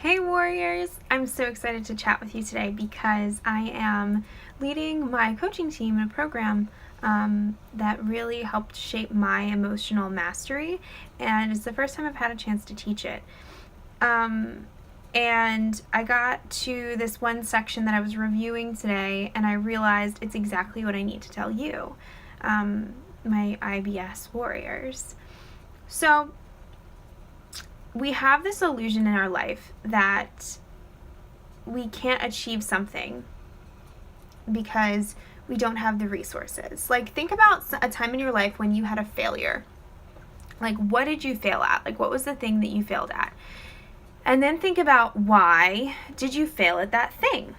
Hey Warriors! I'm so excited to chat with you today because I am leading my coaching team in a program that really helped shape my emotional mastery, and it's the first time I've had a chance to teach it. And I got to this one section that I was reviewing today, and I realized it's exactly what I need to tell you, my IBS Warriors. So, we have this illusion in our life that we can't achieve something because we don't have the resources. Like, think about a time in your life when you had a failure. Like, what did you fail at? Like, what was the thing that you failed at? And then think about why did you fail at that thing,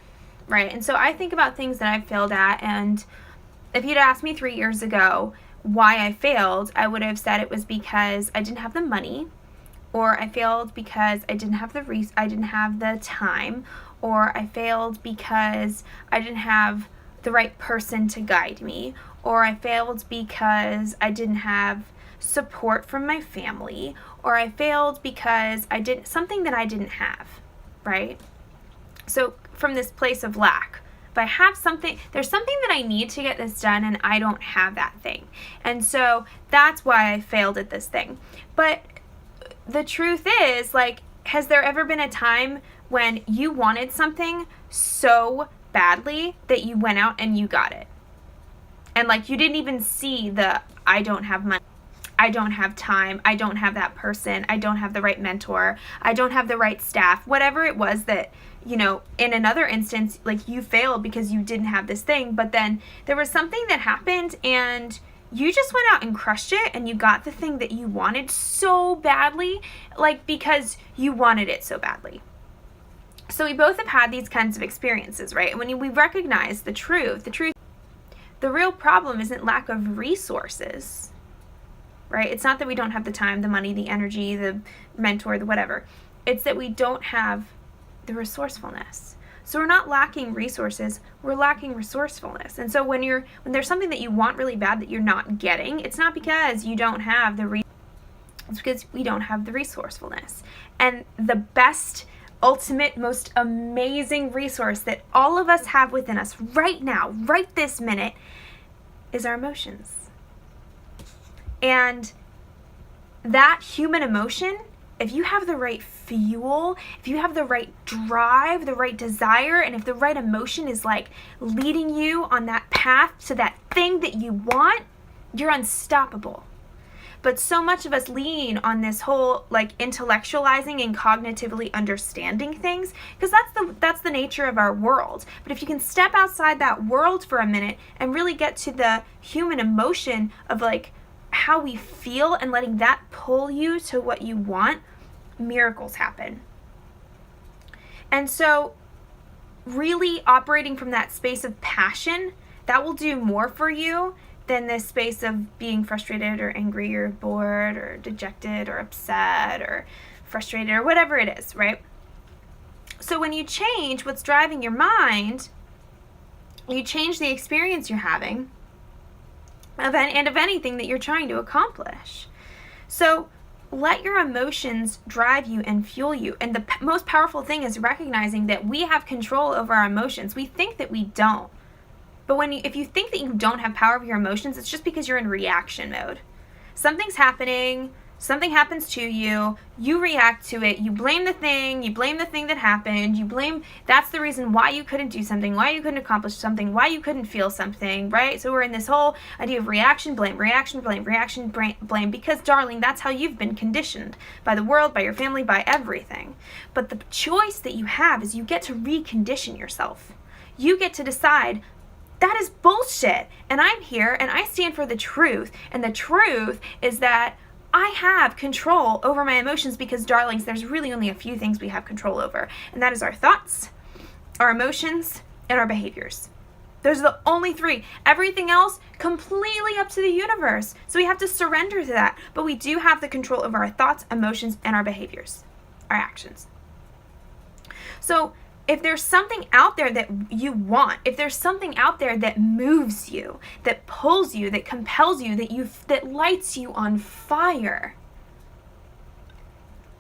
right? And so I think about things that I've failed at, and if you'd asked me 3 years ago why I failed, I would have said it was because I didn't have the money, or I failed because I didn't have the time, or I failed because I didn't have the right person to guide me, or I failed because I didn't have support from my family, or I failed because something that I didn't have, right? So from this place of lack, if I have something, there's something that I need to get this done and I don't have that thing. And so that's why I failed at this thing. But the truth is, like, has there ever been a time when you wanted something so badly that you went out and you got it? And, like, you didn't even see I don't have money, I don't have time, I don't have that person, I don't have the right mentor, I don't have the right staff, whatever it was that, in another instance, like, you failed because you didn't have this thing, but then there was something that happened and you just went out and crushed it and you got the thing that you wanted so badly, like, because you wanted it so badly. So we both have had these kinds of experiences, right? And when we recognize the real problem isn't lack of resources, right? It's not that we don't have the time, the money, the energy, the mentor, the whatever. It's that we don't have the resourcefulness. So we're not lacking resources, we're lacking resourcefulness. And so when there's something that you want really bad that you're not getting, it's not because you don't have it's because we don't have the resourcefulness. And the best, ultimate, most amazing resource that all of us have within us right now, right this minute, is our emotions. And that human emotion, if you have the right fuel, if you have the right drive, the right desire, and if the right emotion is, like, leading you on that path to that thing that you want, you're unstoppable. But so much of us lean on this whole, like, intellectualizing and cognitively understanding things, because that's the nature of our world. But if you can step outside that world for a minute and really get to the human emotion of, like, how we feel and letting that pull you to what you want, miracles happen. And so really operating from that space of passion, that will do more for you than this space of being frustrated or angry or bored or dejected or upset or frustrated or whatever it is, right? So when you change what's driving your mind, you change the experience you're having of anything that you're trying to accomplish. So let your emotions drive you and fuel you. And the most powerful thing is recognizing that we have control over our emotions. We think that we don't. But if you think that you don't have power over your emotions, it's just because you're in reaction mode. Something's happening, something happens to you, you react to it, you blame the thing that happened, that's the reason why you couldn't do something, why you couldn't accomplish something, why you couldn't feel something, right? So we're in this whole idea of reaction, blame, because, darling, that's how you've been conditioned by the world, by your family, by everything. But the choice that you have is you get to recondition yourself. You get to decide, that is bullshit, and I'm here, and I stand for the truth, and the truth is that I have control over my emotions because, darlings, there's really only a few things we have control over, and that is our thoughts, our emotions, and our behaviors. Those are the only three. Everything else, completely up to the universe. So we have to surrender to that, but we do have the control over our thoughts, emotions, and our behaviors, our actions. So if there's something out there that you want, if there's something out there that moves you, that pulls you, that compels you, that lights you on fire,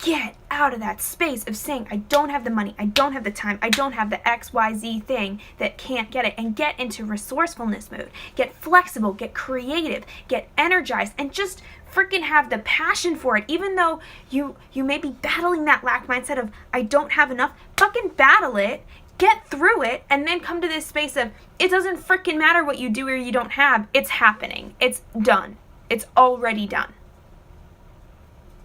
get out of that space of saying, I don't have the money, I don't have the time, I don't have the XYZ thing that can't get it, and get into resourcefulness mode. Get flexible, get creative, get energized, and just freaking have the passion for it. Even though you may be battling that lack mindset of, I don't have enough, fucking battle it, get through it, and then come to this space of, it doesn't freaking matter what you do or you don't have, it's happening. It's done. It's already done.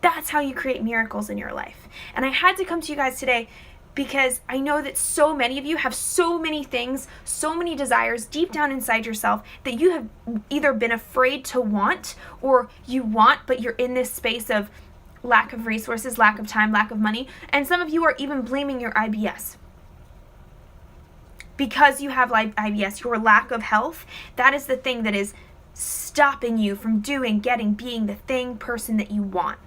That's how you create miracles in your life. And I had to come to you guys today because I know that so many of you have so many things, so many desires deep down inside yourself that you have either been afraid to want, or you want, but you're in this space of lack of resources, lack of time, lack of money. And some of you are even blaming your IBS. Because you have IBS, your lack of health, that is the thing that is stopping you from doing, getting, being the thing, person that you want.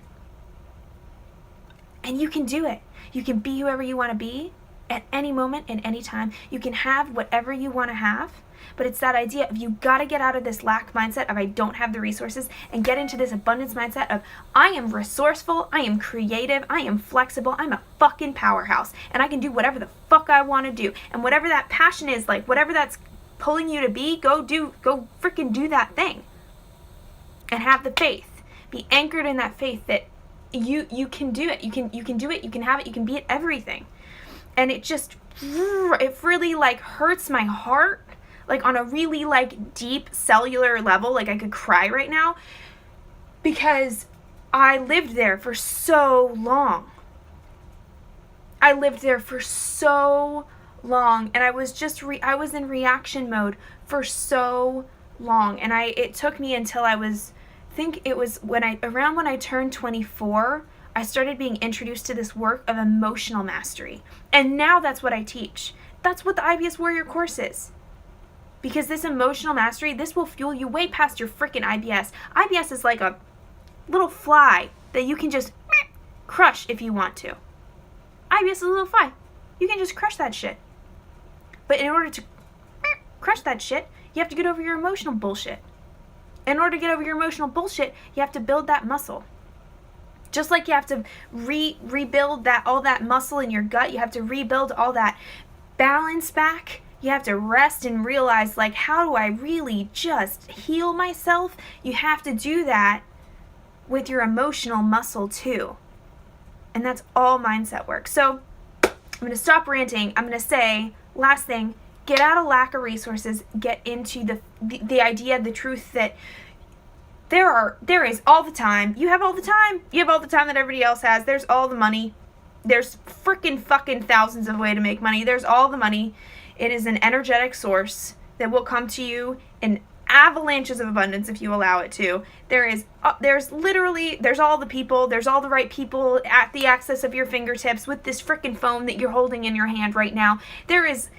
And you can do it. You can be whoever you want to be at any moment, at any time. You can have whatever you want to have. But it's that idea of, you got to get out of this lack mindset of, I don't have the resources, and get into this abundance mindset of, I am resourceful, I am creative, I am flexible, I'm a fucking powerhouse, and I can do whatever the fuck I want to do. And whatever that passion is, like whatever that's pulling you to be, go freaking do that thing. And have the faith. Be anchored in that faith that you can do it. You can do it, you can have it, you can be at everything. And it really like hurts my heart, like on a really like deep cellular level. Like I could cry right now because I lived there for so long. I lived there for so long, and I was just I was in reaction mode for so long. And it took me until I think it was when I turned 24, I started being introduced to this work of emotional mastery. And now that's what I teach. That's what the IBS Warrior course is. Because this emotional mastery, this will fuel you way past your freaking IBS. IBS is like a little fly that you can just crush if you want to. IBS is a little fly. You can just crush that shit. But in order to crush that shit, you have to get over your emotional bullshit. In order to get over your emotional bullshit, you have to build that muscle. Just like you have to rebuild all that muscle in your gut, you have to rebuild all that balance back. You have to rest and realize, like, how do I really just heal myself? You have to do that with your emotional muscle too. And that's all mindset work. So I'm going to stop ranting. I'm going to say, last thing, get out of lack of resources. Get into the idea, the truth that there is all the time. You have all the time. You have all the time that everybody else has. There's all the money. There's freaking fucking thousands of ways to make money. There's all the money. It is an energetic source that will come to you in avalanches of abundance if you allow it to. There's all the people, there's all the right people at the access of your fingertips with this freaking phone that you're holding in your hand right now. There is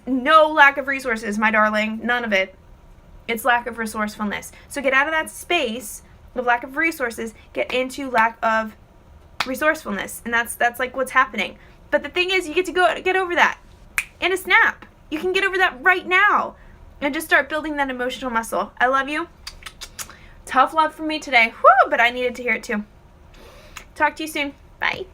no lack of resources, my darling. None of it. It's lack of resourcefulness. So get out of that space of lack of resources, get into lack of resourcefulness. And that's like what's happening. But the thing is, you get to get over that in a snap. You can get over that right now and just start building that emotional muscle. I love you. Tough love from me today. Whew, but I needed to hear it too. Talk to you soon. Bye.